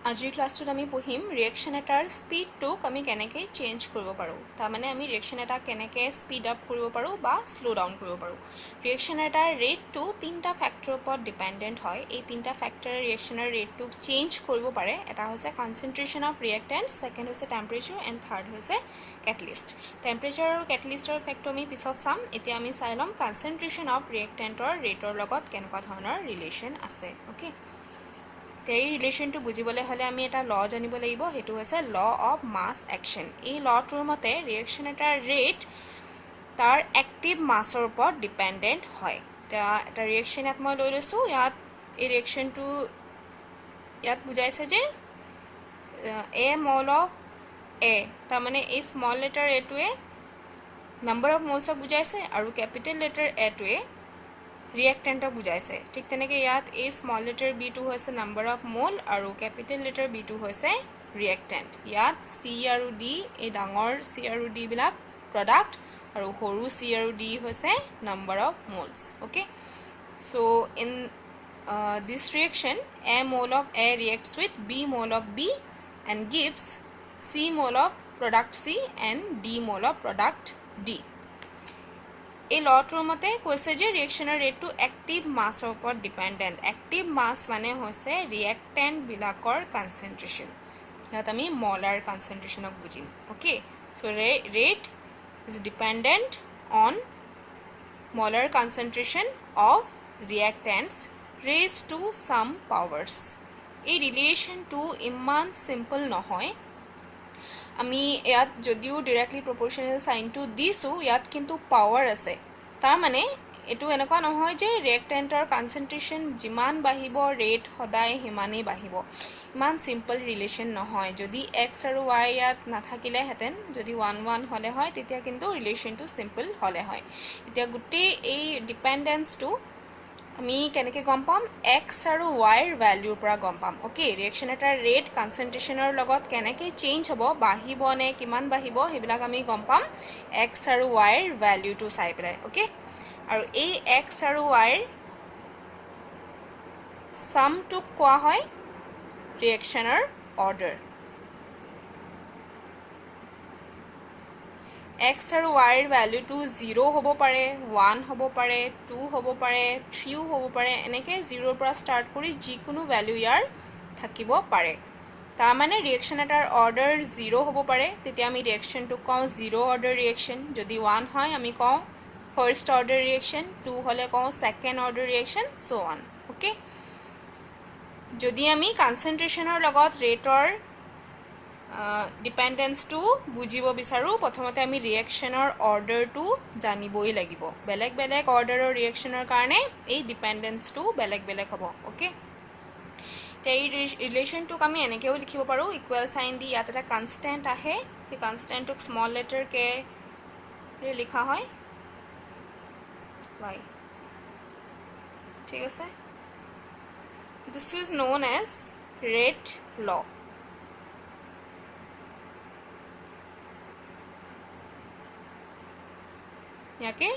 আজিৰ ক্লাছটোত আমি পঢ়িম ৰিয়েকশ্যন এটাৰ স্পীডটোক আমি কেনেকৈ চেঞ্জ কৰিব পাৰোঁ। তাৰমানে আমি ৰিয়েকশ্যন এটা কেনেকৈ স্পীড আপ কৰিব পাৰোঁ বা শ্ল' ডাউন কৰিব পাৰোঁ। ৰিয়েকশ্যন এটাৰ ৰেটটো তিনিটা ফেক্টৰৰ ওপৰত ডিপেণ্ডেণ্ট হয়। এই তিনিটা ফেক্টৰে ৰিয়েকশ্যনৰ ৰেটটোক চেঞ্জ কৰিব পাৰে। এটা হৈছে কনচেনট্ৰেশ্যন অফ ৰিয়েক্টেণ্ট, ছেকেণ্ড হৈছে টেম্পাৰেচাৰ এণ্ড থাৰ্ড হৈছে কেটলিষ্ট। টেম্পাৰেচাৰ আৰু কেটলিষ্টৰ ইফেক্টটো আমি পিছত চাম। এতিয়া আমি চাই ল'ম কনচেনট্ৰেশ্যন অফ ৰিয়েক্টেণ্টৰ ৰেটৰ লগত কেনেকুৱা ধৰণৰ ৰিলেশ্যন আছে। অ'কে, এই ৰিলেশ্যনটো বুজিবলৈ হ'লে আমি এটা ল জানিব লাগিব, সেইটো হৈছে ল অফ মাছ একশ্যন। এই লটোৰ মতে ৰিয়েকশ্যন এটাৰ ৰেট তাৰ এক্টিভ মাছৰ ওপৰত ডিপেণ্ডেণ্ট হয়। এতিয়া এটা ৰিয়েকশ্যন ইয়াত মই লৈ লৈছোঁ। ইয়াত এই ৰিয়েকশ্যনটো ইয়াত বুজাইছে যে এ মল অফ এ, তাৰমানে এই স্মল লেটাৰ এটোৱে নাম্বাৰ অফ মলছক বুজাইছে আৰু কেপিটেল লেটাৰ এটোৱে ৰিয়েক্টেণ্টক বুজাইছে। ঠিক তেনেকৈ ইয়াত এই স্মল লেটাৰ বিটো হৈছে নাম্বাৰ অফ মল আৰু কেপিটেল লেটাৰ বিটো হৈছে ৰিয়েক্টেণ্ট। ইয়াত চি আৰু ডি, এই ডাঙৰ চি আৰু ডিবিলাক প্ৰডাক্ট আৰু সৰু চি আৰু ডি হৈছে number of moles. Okay, so' in this reaction A mole of A reacts with B mole of B and gives C mole of product C and D mole of product D. এই লটোৰ মতে কৈছে যে ৰিয়েকশ্যনৰ ৰেটটো active মাছৰ ওপৰত dependent. Active মাছ মানে হৈছে ৰিয়েক্টেণ্টবিলাকৰ কনচেনট্ৰেশ্যন। ইয়াত আমি মলাৰ কনচেনট্ৰেশ্যনক বুজিম। Okay, so' rate is dependent on molar concentration of reactants raise to some powers. এই ৰিলেশ্যনটো ইমান চিম্পল নহয়। আমি ইয়াত যদিও ডিৰেক্টলি প্ৰপৰ্চনেল চাইনটো দিছোঁ, ইয়াত কিন্তু পাৱাৰ আছে। তাৰমানে এইটো এনেকুৱা নহয় যে ৰিয়েক্টেণ্টৰ কনচেনট্ৰেশ্যন যিমান বাঢ়িব ৰেট সদায় সিমানেই বাঢ়িব। ইমান চিম্পল ৰিলেশ্যন নহয়। যদি এক্স আৰু ৱাই ইয়াত নাথাকিলেহেঁতেন, যদি 1 হ'লে হয়, তেতিয়া কিন্তু ৰিলেশ্যনটো চিম্পল হ'লে হয়। এতিয়া গোটেই এই ডিপেণ্ডেঞ্চটো আমি কেনেকৈ গম পাম? এক্স আৰু ৱাইৰ ভেল্যুৰ পৰা গম পাম। অ'কে, ৰিয়েকশ্যন এটাৰ ৰেট কনচেনট্ৰেশ্যনৰ লগত কেনেকৈ চেঞ্জ হ'ব, বাঢ়িব নে কিমান বাঢ়িব, সেইবিলাক আমি গম পাম এক্স আৰু ৱাইৰ ভেল্যুটো চাই পেলাই। অ'কে, আৰু এই এক্স আৰু ৱাইৰ ছামটোক কোৱা হয় ৰিয়েকশ্যনৰ অৰ্ডাৰ। এক্স আৰু ৱাইৰ ভেল্যুটো 0 হ'ব পাৰে, 1 হ'ব পাৰে, 2 হ'ব পাৰে, 3 হ'ব পাৰে। এনেকৈ 0ৰ পৰা ষ্টাৰ্ট কৰি যিকোনো ভেল্যু ইয়াৰ থাকিব পাৰে। তাৰমানে ৰিয়েকশ্যন এটাৰ অৰ্ডাৰ 0 হ'ব পাৰে, তেতিয়া আমি ৰিয়েকশ্যনটোক কওঁ 0 অৰ্ডাৰ ৰিয়েকশ্যন। যদি 1 হয় আমি কওঁ ফাৰ্ষ্ট অৰ্ডাৰ ৰিয়েকশ্যন, 2 হ'লে কওঁ second order reaction, so' on. Okay, যদি আমি কনচেনট্ৰেশ্যনৰ লগত ৰেটৰ ডিপেণ্ডেঞ্চটো বুজিব বিচাৰোঁ, প্ৰথমতে আমি ৰিয়েকশ্যনৰ অৰ্ডাৰটো জানিবই লাগিব। বেলেগ বেলেগ অৰ্ডাৰৰ ৰিয়েকশ্যনৰ কাৰণে এই ডিপেণ্ডেঞ্চটো বেলেগ বেলেগ হ'ব। অ'কে, এতিয়া এই ৰিলেশ্যনটোক আমি এনেকৈও লিখিব পাৰোঁ, ইকুৱেল চাইন দি ইয়াত এটা কনষ্টেণ্ট আহে, সেই কনষ্টেণ্টটোক স্মল লেটাৰ কে লিখা হয় ৱাই। ঠিক আছে, this is known as rate law. ইয়াকে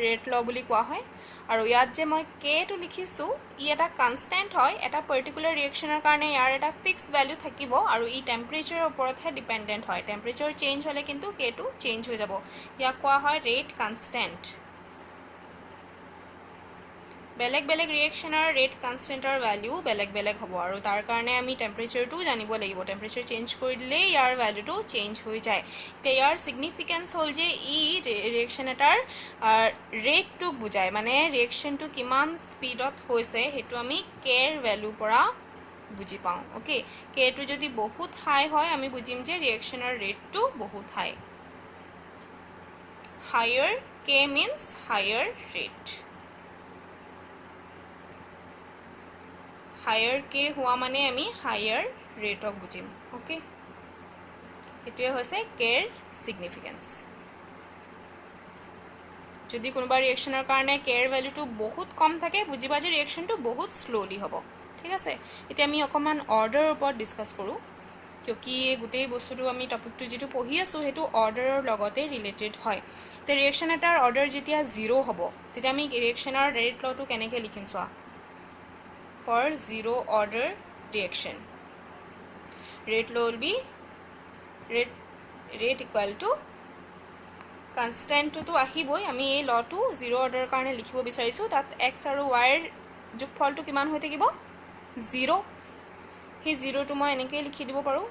ৰেট ল বুলি কোৱা হয়। আৰু ইয়াত যে মই কেটো লিখিছোঁ, ই এটা কনষ্টেণ্ট হয়। এটা পাৰ্টিকুলাৰ ৰিয়েকশ্যনৰ কাৰণে ইয়াৰ এটা ফিক্স ভেল্যু থাকিব আৰু ই টেম্পাৰেচাৰৰ ওপৰতহে ডিপেণ্ডেণ্ট হয়। টেম্পাৰেচাৰ চেঞ্জ হ'লে কিন্তু কেটো চেঞ্জ হৈ যাব। ইয়াক কোৱা হয় ৰেট কনষ্টেণ্ট। বেলেগ বেলেগ ৰিয়েকশ্যনৰ ৰেট কনষ্টেণ্টৰ ভেল্যু বেলেগ বেলেগ হ'ব আৰু তাৰ কাৰণে আমি টেম্পাৰেচাৰটো জানিব লাগিব। টেম্পাৰেচাৰ চেঞ্জ কৰি দিলেই ইয়াৰ ভেল্যুটো চেঞ্জ হৈ যায়। এতিয়া ইয়াৰ ছিগনিফিকেঞ্চ হ'ল যে ই ৰিয়েকশ্যন এটাৰ ৰেটটোক বুজায়, মানে ৰিয়েকশ্যনটো কিমান স্পীডত হৈছে সেইটো আমি কেৰ ভেল্যুৰ পৰা বুজি পাওঁ। অ'কে, কেটো যদি বহুত হাই হয় আমি বুজিম যে ৰিয়েকশ্যনৰ ৰেটটো বহুত হাই। হায়াৰ কে মিনছ হায়াৰ ৰেট। হায়াৰ কে হোৱা মানে আমি হায়াৰ ৰেটক বুজিম। অ'কে, এইটোৱে হৈছে কেৰ ছিগনিফিকেঞ্চ। যদি কোনোবা ৰিয়েকশ্যনৰ কাৰণে কেৰ ভেল্যুটো বহুত কম থাকে, বুজিবা যে ৰিয়েকশ্যনটো বহুত শ্ল'লি হ'ব। ঠিক আছে, এতিয়া আমি অকণমান অৰ্ডাৰৰ ওপৰত ডিছকাছ কৰোঁ, কিয়কি গোটেই বস্তুটো আমি টপিকটো যিটো পঢ়ি আছোঁ সেইটো অৰ্ডাৰৰ লগতে ৰিলেটেড হয়। এতিয়া ৰিয়েকশ্যন এটাৰ অৰ্ডাৰ যেতিয়া 0 হ'ব, তেতিয়া আমি ৰিয়েকশ্যনৰ ৰেট লটো কেনেকৈ লিখিম চোৱা। For 0 order reaction, rate law will be rate equal to constant to আহিবই আমি এই লটো 0 অৰ্ডাৰ কাৰণে লিখিব বিচাৰিছো তাত x আৰু y ৰ যোগফলটো কিমান হৈ থাকিব 0 হি 0 টো মই এনেকৈ লিখি দিব পাৰো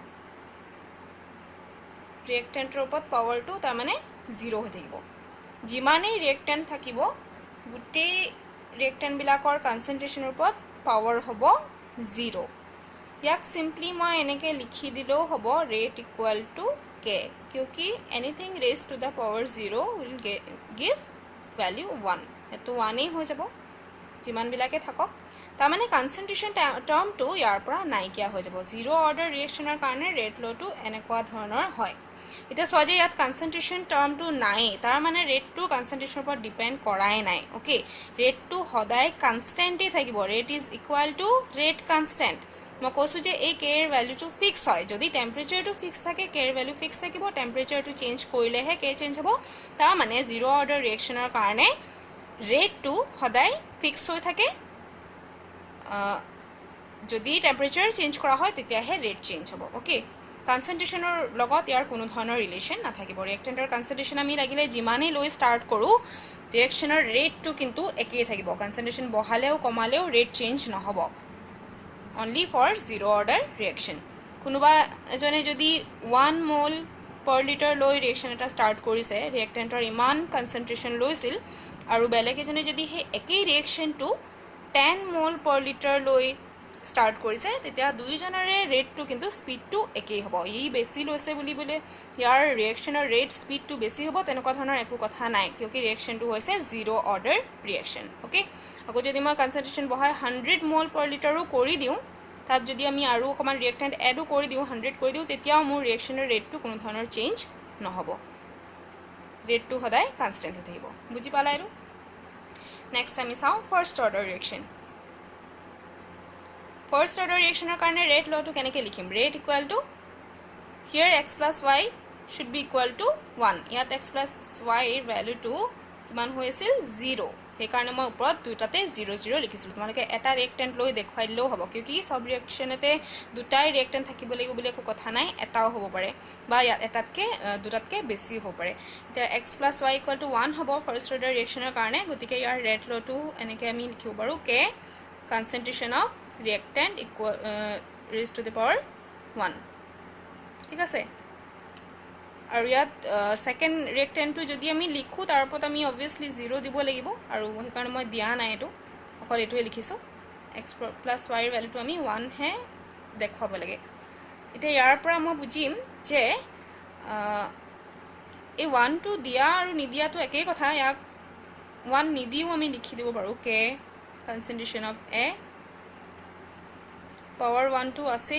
ৰিয়েক্টেন্টৰ ওপৰত পাৱাৰটো তাৰ মানে 0 হৈ থাকিব যিমানে ৰিয়েক্টেন্ট থাকিব গুটেই ৰিয়েক্টেন্ট বিলাকৰ কনসেন্ট্ৰেচনৰ ওপৰত পাৱাৰ হ'ব 0 ইয়াক সিম্পলি মই এনেকৈ লিখি দিলেও হ'ব rate equal to k क्योंकि anything raised to the power 0 will give value 1 এটো 1 এই হৈ যাব যিমান বিলাকে থাকক তাৰ মানে কনসেন্ট্ৰেচন টাৰ্মটো ইয়াৰ পৰা নাইকিয়া হৈ যাব 0 অৰ্ডাৰ ৰিয়েকচনৰ কাৰণে ৰেট লটো এনেকুৱা ধৰণৰ হয় এটা সহজে ইয়াত কনসেন্ট্ৰেচন টাৰ্মটো নাই তাৰ মানে ৰেটটো কনসেন্ট্ৰেচনৰ ওপৰত ডিপেন্ড কৰাই নাই ওকে ৰেটটো সদায় কনস্ট্যান্টই থাকিব rate is equal to rate constant মই কৈছো যে এই k এর ভ্যালুটো ফিক্স হয় যদি টেম্পারেচারটো ফিক্স থাকে k এর ভ্যালু ফিক্স থাকিব টেম্পারেচারটো চেঞ্জ কৰিলেহে k চেঞ্জ হ'ব তাৰ মানে 0 অৰ্ডাৰ ৰিয়েকচনৰ কাৰণে ৰেটটো সদায় ফিক্স হৈ থাকে যদি টেম্পাৰেচাৰ চেঞ্জ কৰা হয় তেতিয়াহে ৰেট চেঞ্জ হ'ব ওকে কনসেন্ট্ৰেচনৰ লগত ইয়াৰ কোনো ধৰণৰ ৰিলেশন নাথাকিব ৰিয়েক্টেন্টৰ কনসেন্ট্ৰেচন আমি লাগিলে যিমানেই লৈ স্টাৰ্ট কৰো ৰিয়েকচনৰ ৰেটটো কিন্তু একেই থাকিব কনসেন্ট্ৰেচন বহালেও কমালেও ৰেট চেঞ্জ নহব only for 0 order reaction কোনোবা এজনে যদি 1 mol per liter লৈ ৰিয়েকচন এটা স্টাৰ্ট কৰিছে ৰিয়েক্টেন্টৰ ইমান কনসেন্ট্ৰেচন লৈছিল আৰু বেলেগ এজনে যদি হে একেই ৰিয়েকচনটো 10 mol per liter লৈ স্টাৰ্ট কৰিছে তেতিয়া দুইজনৰে ৰেটটো কিন্তু স্পিডটো একেই হ'ব এই বেছি লৈছে বুলি বলে ইয়াৰ ৰিয়েকচনৰ ৰেট স্পিডটো বেছি হ'ব তেনেকুৱা ধৰণৰ একো কথা নাই কিয়কি ৰিয়েকচনটো হৈছে 0 অৰ্ডাৰ ৰিয়েকচন ওকে আকৌ যদি মই কনসেন্ট্ৰেচন বহাই 100 mol per liter কৰি দিও তাত যদি আমি আৰু অকমান ৰিয়েক্টেন্ট এডো কৰি দিও 100 কৰি দিও তেতিয়াও মোৰ ৰিয়েকচনৰ ৰেটটো কোনো ধৰণৰ চেঞ্জ নহব ৰেটটো সদায় কনস্ট্যান্ট হৈ থাকিব বুজি পালা আৰু নেক্সট আমি চাও first order reaction first order ৰিয়েকচনৰ কাৰণে ৰেট লটো কেনেকৈ লিখিম rate equal to here x + y should be equal to 1 ইয়াত x + y এৰ ভ্যালুটো কিমান হৈছিল 0 সেই কাৰণে মই ওপৰত দুটাতে 0 0 লিখিছিলো তোমালোকে এটা ৰিয়েক্টেন্ট লৈ দেখুৱাই দিলেও হ'ব কিয়কি সব ৰিয়েকচনতে দুটাই ৰিয়েক্টেন্ট থাকিব লাগিব বুলি একো কথা নাই এটাও হ'ব পাৰে বা এটাতকে দুটাতকে বেছি হ'ব পাৰে এতিয়া x + y = 1 হ'ব ফাৰ্স্ট অৰ্ডাৰ ৰিয়েকচনৰ কাৰণে গতিকে ইয়াৰ ৰেট লটো এনেকৈ আমি লিখিব পাৰো k concentration of reactant equal raised to the power 1 ঠিক আছে আৰু ইয়াত সেকেন্ড ৰিয়েক্টেন্টটো যদি আমি লিখো তাৰ ওপৰত আমি obviously 0 দিব লাগিব আৰু সেই কাৰণে মই দিয়া নাই এটো অকল এটোৱে লিখিছো x + y এৰ ভ্যালুটো আমি 1 হে দেখাব লাগে এতিয়া ইয়াৰ পৰা মই বুজিম যে এই 1 টো দিয়া আৰু নিদিয়াটো একেই কথা ইয়াক 1 নিদিও আমি লিখি দিব পাৰো k concentration of a power 1 to আছে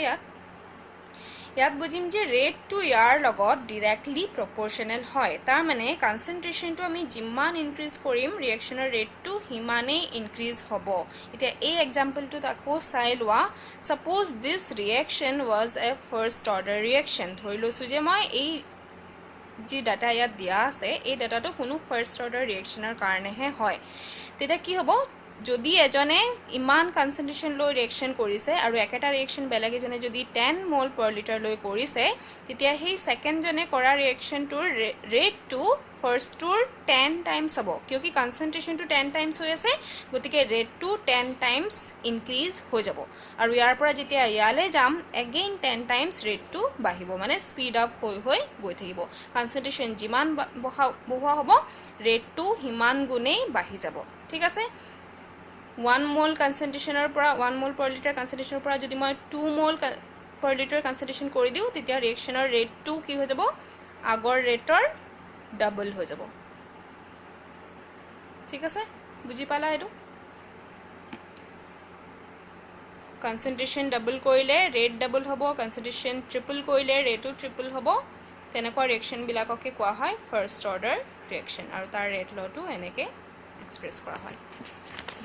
ইয়াত বুজিম যে ৰেট টু ইয়াৰ লগত ডাইৰেক্টলি প্ৰপৰ্শনাল হয় তাৰ মানে কনসেন্ট্ৰেচনটো আমি যিমান ইনক্ৰিজ কৰিম ৰিয়েকচনৰ ৰেটটো হিমানে ইনক্ৰিজ হ'ব এতিয়া এই এক্সাম্পলটো তাকো চাই লোৱা suppose this reaction was A first order reaction ধৰি লৈছো যে মই এই যি ডাটা ইয়াত দিয়া আছে এই ডাটাটো কোনো ফাৰ্স্ট অৰ্ডাৰ ৰিয়েকচনৰ কাৰণেহে হয় তেতিয়া কি হ'ব যদি এজনে ইমান কনসেন্ট্ৰেচন লৈ ৰিয়েকচন কৰিছে আৰু একেটা ৰিয়েকচন বেলেগ এজনে যদি 10 mol per liter লৈ কৰিছে তেতিয়া সেই সেকেন্ড জনে কৰা ৰিয়েকচনটোৰ ৰেটটো ফাৰ্স্টটোৰ 10 টাইমছ হ'ব কিয়কি কনসেন্ট্ৰেচনটো 10 টাইমছ হৈ আছে গতিকে ৰেটটো 10 টাইমছ ইনক্ৰিজ হৈ যাব আৰু ইয়াৰ পৰা যেতিয়া ইয়ালে যাম এগেইন 10 টাইমছ ৰেটটো বাঢ়িব মানে স্পীড আপ হৈ গৈ থাকিব কনসেন্ট্ৰেচন যিমান বঢ়োৱা হ'ব ৰেটটো হিমান গুণেই বাঢ়ি যাব ঠিক আছে 1 mol concentration পৰা 1 mol per liter concentration পৰা যদি মই 2 mol per liter concentration কৰি দিও তেতিয়া ৰিয়েকচনৰ ৰেটটো কি হৈ যাব আগৰ ৰেটৰ ডাবল হৈ যাব ঠিক আছে বুজি পালা এটো concentration ডাবল কৰিলে ৰেট ডাবল হ'ব concentration ট্ৰিপল কৰিলে ৰেটটো ট্ৰিপল হ'ব তেনেকুৱা ৰিয়েকচন বিলাককে কোৱা হয় ফাৰ্স্ট অৰ্ডাৰ ৰিয়েকচন আৰু তাৰ ৰেট লটো এনেকৈ এক্সপ্ৰেছ কৰা হয়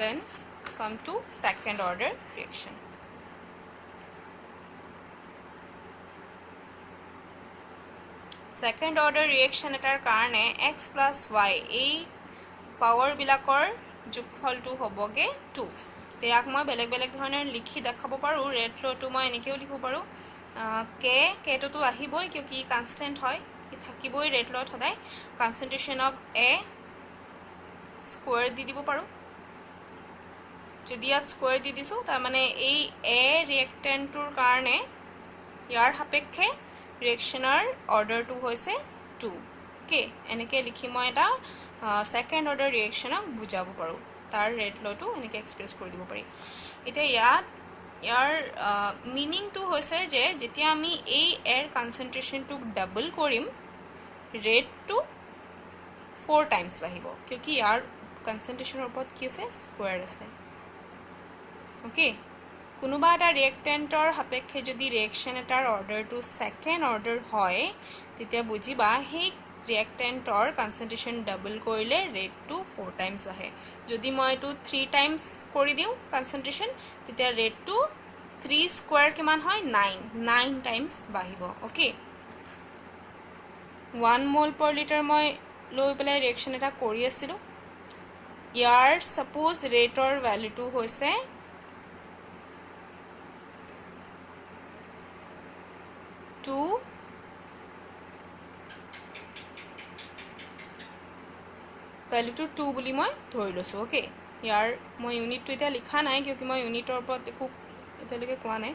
then come to second order reaction second order reaction এটাৰ কাৰণে x + y এই পাৱাৰ বিলাকৰ যোগফলটো হ'বগে 2 তেয়াক মই বেলেগ বেলেগ ধৰণৰ লিখি দেখাব পাৰো ৰেট লটো মই এনেকেও লিখিব পাৰো কেটোতো আহিবই কিয়কি কনষ্টেণ্ট হয় ই থাকিবই ৰেট লত সদায় কনচেন্ট্ৰেশ্যন অফ এ স্কোৱাৰ দি দিব পাৰোঁ যদি ইয়াত স্কোৱাৰ দি দিছোঁ তাৰমানে এই এ ৰিয়েক্টেণ্টটোৰ কাৰণে ইয়াৰ সাপেক্ষে ৰিয়েকশ্যনৰ অৰ্ডাৰটো হৈছে 2 অ'কে এনেকৈ লিখি মই এটা ছেকেণ্ড অৰ্ডাৰ ৰিয়েকশ্যনক বুজাব পাৰোঁ তাৰ ৰেট লটো এনেকৈ এক্সপ্ৰেছ কৰি দিব পাৰি এতিয়া ইয়াৰ মিনিংটো হৈছে যে যেতিয়া আমি এই এৰ কনচেন্ট্ৰেশ্যনটোক ডাবল কৰিম ৰেটটো 4 টাইমছ বাঢ়িব কিয়কি ইয়াৰ কনচেন্ট্ৰেশ্যনৰ ওপৰত কি আছে স্কোৱাৰ আছে অ'কে কোনোবা এটা ৰিয়েক্টেণ্টৰ সাপেক্ষে যদি ৰিয়েকশ্যন এটাৰ অৰ্ডাৰটো ছেকেণ্ড অৰ্ডাৰ হয় তেতিয়া বুজিবা সেই ৰিয়েক্টেণ্টৰ কনচেন্ট্ৰেশ্যন ডাবল কৰিলে ৰেটটো 4 টাইমছ আহে যদি মই এইটো 3 টাইমছ কৰি দিওঁ কনচেন্ট্ৰেশ্যন তেতিয়া ৰেটটো 3 স্কোৱাৰ কিমান হয় 9 টাইমছ বাঢ়িব অ'কে 1 মোল পাৰ লিটাৰ মই লৈ পেলাই ৰিয়েকশ্যন এটা কৰি আছিলোঁ ইয়াৰ ছাপোজ ৰেটৰ ভেলুটো হৈছে 2 ভেলুটো 2 বুলি মই ধৰি লৈছোঁ অ'কে ইয়াৰ মই ইউনিটটো এতিয়া লিখা নাই কিয়কি মই ইউনিটৰ ওপৰত একো এতিয়ালৈকে কোৱা নাই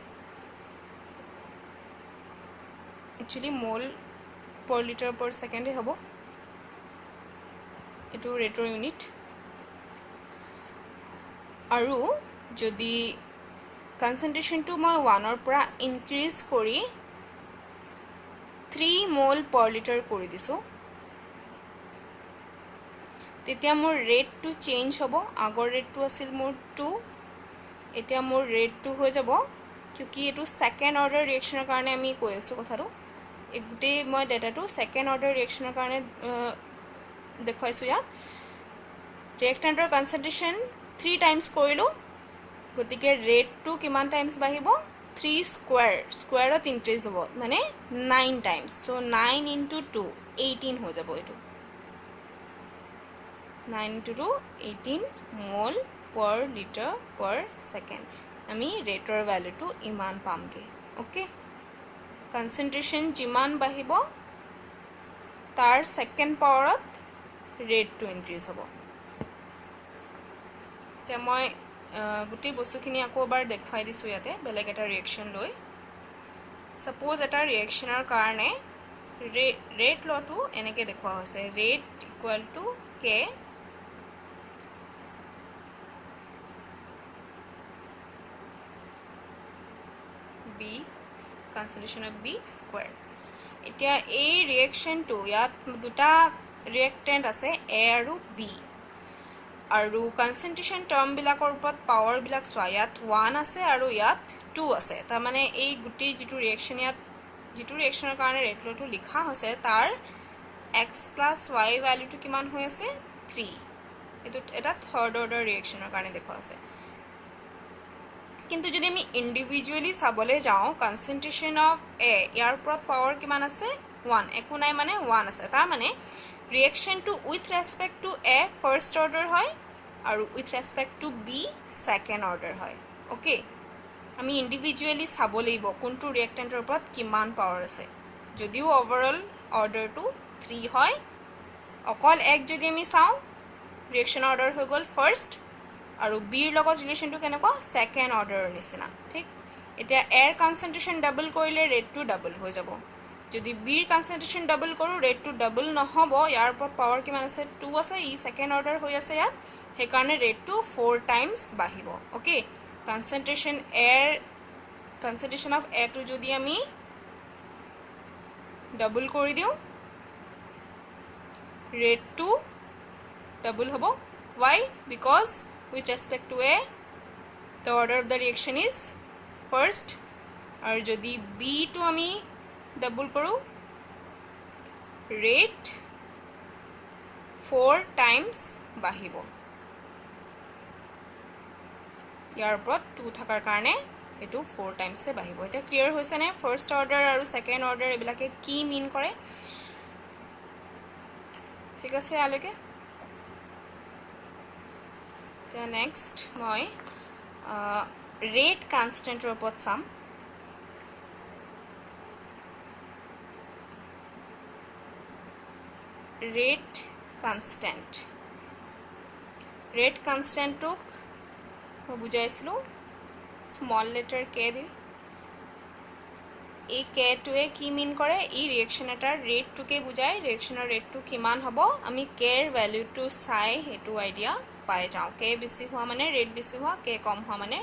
একচুৱেলি মোল পাৰ লিটাৰ পাৰ ছেকেণ্ডে হ'ব এইটো ৰেটৰ ইউনিট আৰু যদি কনচেন্ট্ৰেশ্যনটো মই 1ৰ পৰা ইনক্ৰিজ কৰি 3 মোল পাৰ লিটাৰ কৰি দিছোঁ তেতিয়া মোৰ ৰেটটো চেঞ্জ হ'ব আগৰ ৰেটটো আছিল মোৰ 2 এতিয়া মোৰ ৰেটটো হৈ যাব কিয়কি এইটো ছেকেণ্ড অৰ্ডাৰ ৰিয়েকশ্যনৰ কাৰণে আমি কৈ আছোঁ কথাটো এই গোটেই মই ডেটাটো ছেকেণ্ড অৰ্ডাৰ ৰিয়েকশ্যনৰ কাৰণে দেখুৱাইছোঁ ইয়াত ৰিয়েক্টেণ্টৰ কনচেন্ট্ৰেশ্যন 3 টাইমছ কৰিলোঁ গতিকে ৰেটটো কিমান টাইমছ বাঢ়িব 3 স্কোৱাৰত ইনক্ৰিজ হ'ব মানে 9 টাইমছ চ' 9 ইনটু 2 18 হৈ যাব এইটো 9 ইনটু 2 18 মোল পাৰ লিটাৰ পাৰ ছেকেণ্ড আমি ৰেটৰ ভেলুটো ইমান পামগৈ অ'কে কনচেন্ট্ৰেশ্যন যিমান বাঢ়িব তাৰ ছেকেণ্ড পাৱাৰত ৰেটটো ইনক্ৰিজ হ'ব এতিয়া মই গোটেই বস্তুখিনি আকৌ এবাৰ দেখুৱাই দিছোঁ ইয়াতে বেলেগ এটা ৰিয়েকশ্যন লৈ ছাপোজ এটা ৰিয়েকশ্যনৰ কাৰণে ৰেট লটো এনেকৈ দেখুওৱা হৈছে rate equal to K B concentration of B square এতিয়া এই ৰিয়েকশ্যনটো ইয়াত দুটা ৰিয়েক্টেণ্ট আছে এ আৰু বি আৰু কনচেন্ট্ৰেশ্যন টাৰ্মবিলাকৰ ওপৰত পাৱাৰবিলাক চোৱা ইয়াত 1 আছে আৰু ইয়াত 2 আছে তাৰমানে এই গোটেই যিটো ৰিয়েকশ্যন ইয়াত যিটো ৰিয়েকশ্যনৰ কাৰণে ৰেট লটো লিখা হৈছে তাৰ এক্স প্লাছ ৱাই ভেলুটো কিমান হৈ আছে 3 এইটো এটা থাৰ্ড অৰ্ডাৰ ৰিয়েকশ্যনৰ কাৰণে দেখুওৱা আছে কিন্তু যদি আমি ইণ্ডিভিজুৱেলি চাবলৈ যাওঁ কনচেন্ট্ৰেশ্যন অফ এ ইয়াৰ ওপৰত পাৱাৰ কিমান আছে 1 একো নাই মানে 1 আছে তাৰমানে ৰিয়েকশ্যনটো with respect to A first order হয় আৰু with respect to B second order হয় অ'কে আমি ইণ্ডিভিজুৱেলি চাব লাগিব কোনটো ৰিয়েক্টেণ্টৰ ওপৰত কিমান পাৱাৰ আছে যদিও অভাৰঅল অৰ্ডাৰটো 3 হয় অকল এক যদি আমি চাওঁ ৰিয়েকশ্যন অৰ্ডাৰ হৈ গ'ল ফাৰ্ষ্ট আৰু বিৰ লগত ৰিলেশ্যনটো কেনেকুৱা ছেকেণ্ড অৰ্ডাৰৰ নিচিনা ঠিক এতিয়া এৰ কনচেন্ট্ৰেশ্যন ডাবল কৰিলে ৰেটটো ডাবল হৈ যাব যদি বিৰ কনচেন্ট্ৰেশ্যন ডাবল কৰোঁ ৰেটটো ডাবল নহ'ব ইয়াৰ ওপৰত পাৱাৰ কিমান আছে 2 আছে ই ছেকেণ্ড অৰ্ডাৰ হৈ আছে ইয়াত সেইকাৰণে ৰেটটো 4 টাইমছ বাঢ়িব অ'কে কনচেন্ট্ৰেশ্যন অফ এটো যদি আমি ডাবল কৰি দিওঁ ৰেটটো ডাবল হ'ব why because with respect to a the order of the reaction is first আৰু যদি b টো আমি ডাবল কৰোঁ ৰেট 4 টাইমছ বাঢ়িব ইয়াৰ ওপৰত 2 থকাৰ কাৰণে এইটো 4 টাইমছে বাঢ়িব এতিয়া ক্লিয়াৰ হৈছে নে ফাৰ্ষ্ট অৰ্ডাৰ আৰু ছেকেণ্ড অৰ্ডাৰ এইবিলাকে কি মিন কৰে ঠিক আছে ইয়ালৈকে এতিয়া নেক্সট মই ৰেট কনষ্টেণ্টৰ ওপৰত চাম ৰেট কনষ্টেণ্ট ৰেট কনষ্টেণ্টটোক মই বুজাইছিলোঁ স্মল লেটাৰ কে দি এই কেটোৱে কি মিন কৰে এই ৰিয়েকশ্যন এটাৰ ৰেটটোকে বুজায় ৰিয়েকশ্যনৰ ৰেটটো কিমান হ'ব আমি কেৰ ভেলুটো চাই সেইটো আইডিয়া পাই যাওঁ কে বেছি হোৱা মানে ৰেট বেছি হোৱা কে কম হোৱা মানে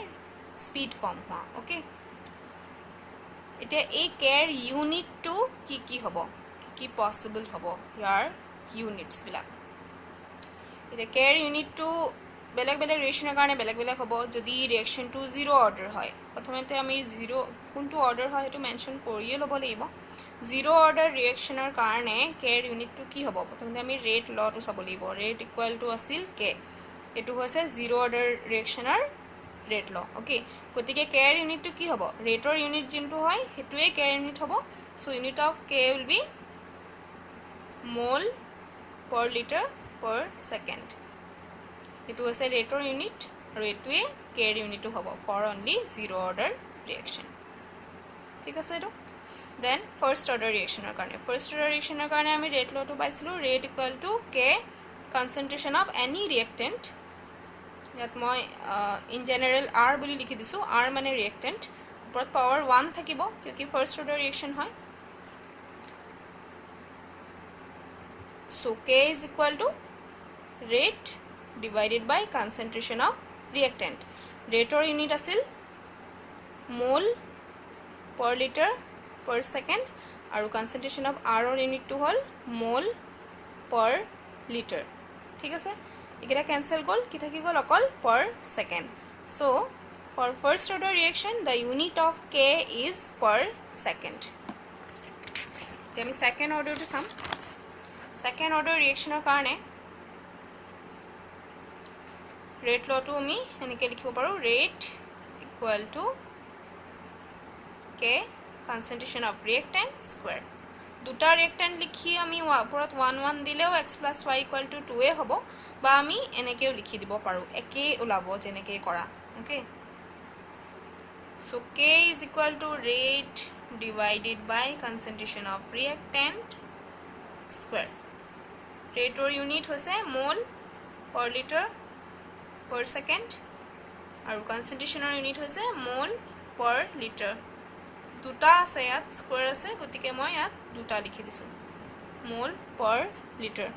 স্পীড কম হোৱা ওকে এতিয়া এই কেৰ ইউনিটটো কি হ'ব কি পসিবল হ'ব ইয়াৰ ইউনিটছবিলাক এতিয়া কেৰ ইউনিটটো বেলেগ বেলেগ ৰিয়েকশ্যনৰ কাৰণে বেলেগ বেলেগ হ'ব যদি ৰিয়েকশ্যনটো জিৰ' অৰ্ডাৰ হয় প্ৰথমতে আমি জিৰ' কোনটো অৰ্ডাৰ হয় সেইটো মেনশ্যন কৰিয়ে ল'ব লাগিব জিৰ' অৰ্ডাৰ ৰিয়েকশ্যনৰ কাৰণে কেৰ ইউনিটটো কি হ'ব প্ৰথমতে আমি ৰেট লটো চাব লাগিব ৰেট ইকুৱেল টু আছিল কে এইটো হৈছে জিৰ' অৰ্ডাৰ ৰিয়েকশ্যনৰ ৰেট ল ওকে গতিকে কেৰ ইউনিটটো কি হ'ব ৰেটৰ ইউনিট যোনটো হয় সেইটোৱে কেৰ ইউনিট হ'ব so' unit of K will be mole per liter per second এইটো হৈছে ৰেটৰ ইউনিট আৰু এইটোৱে কেৰ ইউনিটটো হ'ব for only zero' order reaction ঠিক আছে এইটো দেন ফাৰ্ষ্ট অৰ্ডাৰ ৰিয়েকশ্যনৰ কাৰণে আমি ৰেট লটো পাইছিলোঁ rate equal to K concentration of any reactant ইয়াত মই ইন জেনেৰেল আৰ বুলি লিখি দিছোঁ আৰ মানে ৰিয়েক্টেণ্ট ওপৰত পাৱাৰ 1 থাকিব কিয় ফাৰ্ষ্ট অৰ্ডাৰ ৰিয়েকশ্যন হয় so K is equal to rate divided by concentration of reactant rate or unit asil mole per liter per second aru concentration of R or unit to hol mole per liter thik ase ekita cancel gol ki thaki gol okol per second so for first order reaction the unit of K is per second temi second order to sum second order reaction karone rate law to me enike likhibo paru rate equal to K concentration of reactant square দুটা reactant লিখি আমি ওপৰত 1 1 দিলেও x + y = 2 এ হ'ব বা আমি এনেকেও লিখি দিব পাৰো একে ওলাব যেনেকে কৰা okay so K is equal to rate divided by concentration of reactant square ৰেটৰ ইউনিট হৈছে mole per liter per second আৰু কনচেন্ট্ৰেচনৰ ইউনিট হৈছে মোল per liter দুটা আছে ইয়াত স্কয়াৰ আছে গতিকে মই ইয়াত দুটা লিখি দিছো মোল per liter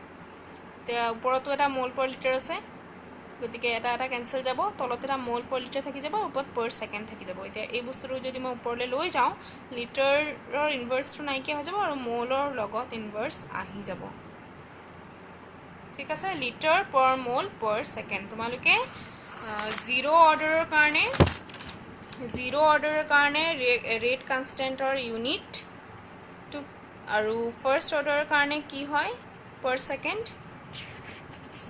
তে ওপৰতো এটা মোল per liter আছে গতিকে এটা এটা কেনসেল যাব তলতে এটা মোল per liter থাকি যাব ওপৰত per second থাকি যাব এতিয়া এই বস্তুটো যদি মই ওপৰলৈ লৈ যাওঁ লিটাৰৰ ইনভাৰ্সটো নাইকিয়া হৈ যাব আৰু মোলৰ লগত ইনভাৰ্স আহি যাব ঠিক আছে litre per mole per second তোমালোকে জিৰ' অৰ্ডাৰৰ কাৰণে ৰেট কনষ্টেণ্টৰ ইউনিট টু আৰু ফাৰ্ষ্ট অৰ্ডাৰৰ কাৰণে কি হয় per second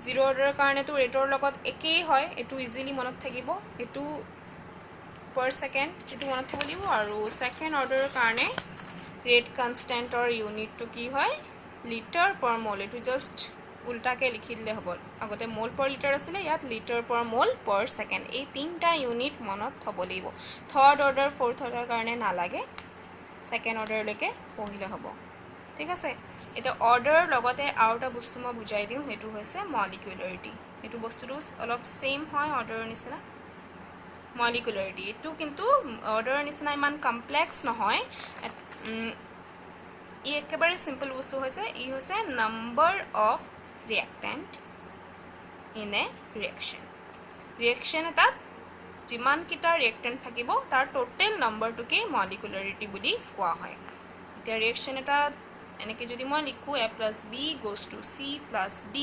জিৰ' অৰ্ডাৰৰ কাৰণেতো ৰেটৰ লগত একেই হয় এটো ইজিলি মনত থাকিব এটো per second এটো মনত থাকিব লাগিব আৰু সেকেন্ড অৰ্ডাৰৰ কাৰণে ৰেট কনষ্টেণ্টৰ ইউনিটটো কি হয় লিটাৰ per mole এটো জাস্ট উল্টাকে লিখি দিলে হ'ব আগতে মোল per liter আছিল ইয়াত litre per mole per second এই তিনটা ইউনিট মনত থব লাগিব থাৰ্ড অৰ্ডাৰ ফৰ্থ অৰ্ডাৰ কাৰণে নালাগে সেকেন্ড অৰ্ডাৰ লৈকে পঢ়িলে হ'ব ঠিক আছে এটা অৰ্ডাৰ লগতে আউটা বস্তু মই বুজাই দিও হেতু হৈছে মলিকুলাৰিটি এটো বস্তুটো অলপ সেম হয় অৰ্ডাৰৰ নিচিনা মলিকুলাৰিটি এটো কিন্তু অৰ্ডাৰৰ নিচিনা ইমান কমপ্লেক্স নহয় ই একেবাৰে সিম্পল বস্তু হৈছে ই হৈছে number of reactant in a reaction এটা যিমান কিটা reactant থাকিব তাৰ টোটাল নম্বৰটোকে মলিকুলাৰিটি বুলি কোৱা হয় এতিয়া reaction এটা এনেকে যদি মই লিখো a + b goes to c + d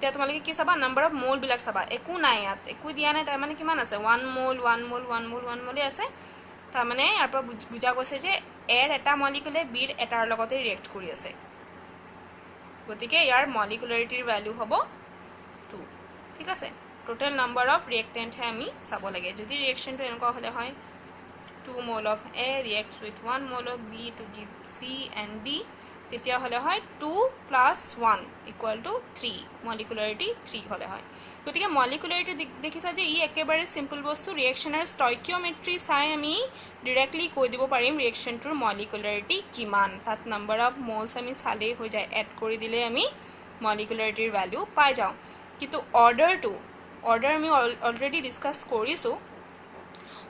তে তোমালোকে কি চাবা নাম্বাৰ অফ মোল বিলাক চাবা একো নাই ইয়াত একো দিয়া নাই তাৰ মানে কিমান আছে 1 মোল 1 মোল 1 মোল 1 মোল আছে তাৰ মানে ইয়াৰ পৰা বুজা গৈছে যে এৰ এটা মলিকুলে বিৰ এটাৰ লগতে ৰিয়েক্ট কৰি আছে গতিকে ইয়াৰ মলিকুলাৰিটিৰ ভ্যালু হ'ব 2 ঠিক আছে টোটাল নাম্বাৰ অফ ৰিয়েক্টেন্ট হে আমি চাব লাগে যদি ৰিয়েকচনটো এনেকুৱা হলে হয় 2 mole of A reacts with 1 mole of B to give C and D তেতিয়া হলে হয় 2 + 1 = 3 মলিকুলাৰিটি 3 হলে হয় গতিকে মলিকুলাৰিটি দেখিছা যে ই একেবাৰে সিম্পল বস্তু ৰিঅ্যাকশনৰ স্টয়কিওমেট্ৰি চাই আমি ডাইৰেক্টলি কৈ দিব পাৰিম ৰিঅ্যাকশনটোৰ মলিকুলাৰিটি কিমান তাত নাম্বাৰ অফ মোলস আমি চালেই হৈ যায় এড কৰি দিলে আমি মলিকুলাৰিটিৰ ভ্যালু পাই যাওঁ কিন্তু অৰ্ডাৰ আমি অলৰেডি ডিসকাস কৰিছো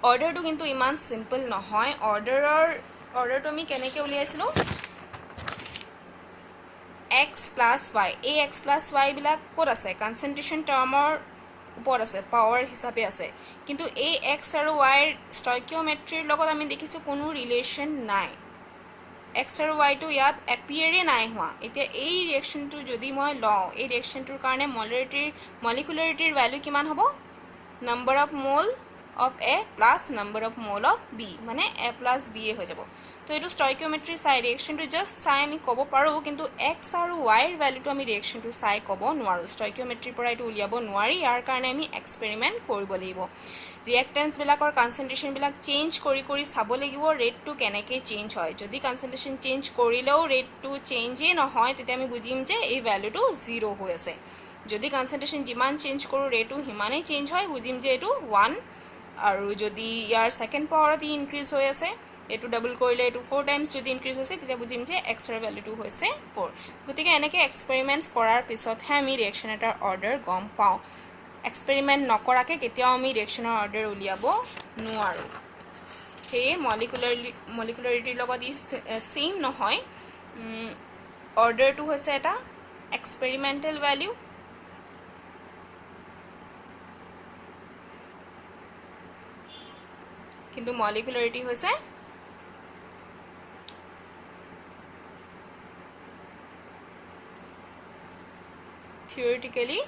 অৰ্ডাৰটো কিন্তু ইমান সিম্পল নহয় অৰ্ডাৰটো আমি কেনেকৈ উলিয়াইছিলো x + y এই x + y বিলাক ক'ত আছে কনসেন্ট্ৰেশন টাৰ্মৰ ওপৰত আছে পাৱাৰ হিচাপে আছে কিন্তু এই x আৰু y ৰ স্টয়কিওমেট্ৰিৰ লগত আমি দেখিছো কোনো ৰিলেশন নাই x আৰু y টো ইয়াত এপিয়াৰে নাই হোৱা এতিয়া এই ৰিঅ্যাকশনটো যদি মই লওঁ এই ৰিঅ্যাকশনটোৰ কাৰণে মলিকুলাৰিটিৰ ভ্যালু কিমান হ'ব number of mole of A plus number of mole of B মানে A plus B হৈ যাব তো এটো স্টয়কিওমেট্ৰি চাই ৰিঅ্যাকশনটো জাস্ট চাই আমি ক'ব পাৰো কিন্তু x আৰু y ৰ ভ্যালুটো আমি ৰিঅ্যাকশনটো চাই ক'ব নোৱাৰো স্টয়কিওমেট্ৰিৰ পৰা এটো উলিয়াব নোৱাৰি ইয়াৰ কাৰণে আমি এক্সপেৰিমেন্ট কৰিব লাগিব ৰিঅ্যাকটেন্স বিলাকৰ কনসেন্ট্ৰেশন বিলাক চেঞ্জ কৰি চাব লাগিব ৰেটটো কেনেকৈ চেঞ্জ হয় যদি কনসেন্ট্ৰেশন চেঞ্জ কৰিলেও ৰেটটো চেঞ্জে নহয় তেতিয়া আমি বুজিম যে এই ভ্যালুটো 0 হৈ আছে যদি কনসেন্ট্ৰেশন যিমান চেঞ্জ কৰো ৰেটটো হিমানে চেঞ্জ হয় বুজিম যে এটো 1 আৰু যদি ইয়াৰ সেকেন্ড পাৱাৰত ইনক্ৰিজ হৈ আছে এটো ডাবল কৰিলে এটো 4 টাইমছ যদি ইনক্ৰিজ হৈছে তেতিয়া বুজিম যে x ৰ ভ্যালুটো হৈছে 4 গতিকে এনেকৈ এক্সপেৰিমেন্টছ কৰাৰ পিছতহে আমি ৰিঅ্যাকশন এটাৰ অৰ্ডাৰ গম পাওঁ এক্সপেৰিমেন্ট নকৰাকে কেতিয়াও আমি ৰিঅ্যাকশনৰ অৰ্ডাৰ উলিয়াব নোৱাৰো সেই মলিকুলাৰিটিৰ লগত ই সেম নহয় অৰ্ডাৰটো হৈছে এটা এক্সপেৰিমেন্টাল ভ্যালু কিন্তু মলিকুলাৰিটি হৈছে theoretically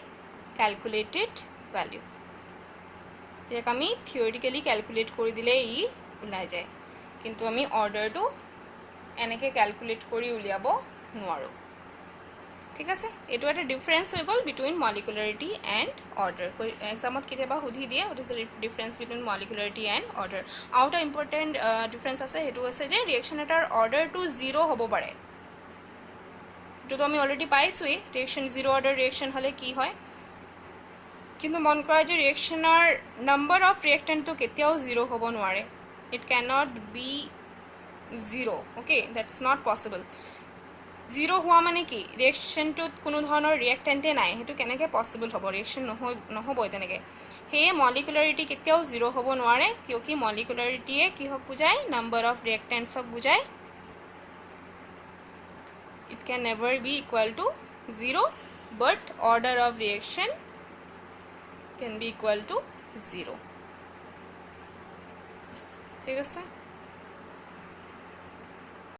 calculated value ইয়াক আমি theoretically calculate কৰি দিলে ই ওলাই যায় কিন্তু আমি অৰ্ডাৰটো এনেকৈ ক্যালকুলেট কৰি উলিয়াব নোৱাৰো ঠিক আছে এটো এটা ডিফাৰেন্স হৈ গল বিটুইন মলিকুলাৰিটি এন্ড অৰ্ডাৰ এক্সামত কেতিয়াবা সুধি দিয়ে what is the difference between molecularity and order out important difference আছে হেতু আছে যে ৰিঅ্যাকশন এটাৰ অৰ্ডাৰটো 0 হ'ব পাৰে এটো আমি অলৰেডি পাইছোই ৰিঅ্যাকশন 0 অৰ্ডাৰ ৰিঅ্যাকশন হলে কি হয় কিন্তু মন কৰা যে ৰিঅ্যাকশনৰ নাম্বাৰ অফ ৰিঅ্যাকটেন্টটো কেতিয়াও 0 হ'ব নোৱাৰে it can not be 0 okay that's not possible 0 হোৱা মানে কি ৰিঅ্যাকশনটোত কোনো ধৰণৰ ৰিঅ্যাকটেন্টে নাই হেতু কেনেকৈ পসিবল হ'ব ৰিঅ্যাকশন নহব তেনেকৈ হেয়ে মলিকুলাৰিটি কেতিয়াও 0 হ'ব নোৱাৰে কিয়কি মলিকুলাৰিটিয়ে কি হক বুজায় নাম্বাৰ অফ ৰিঅ্যাকটেন্টছক বুজায় it can never be equal to 0 but order of reaction can be equal to 0 ঠিক আছে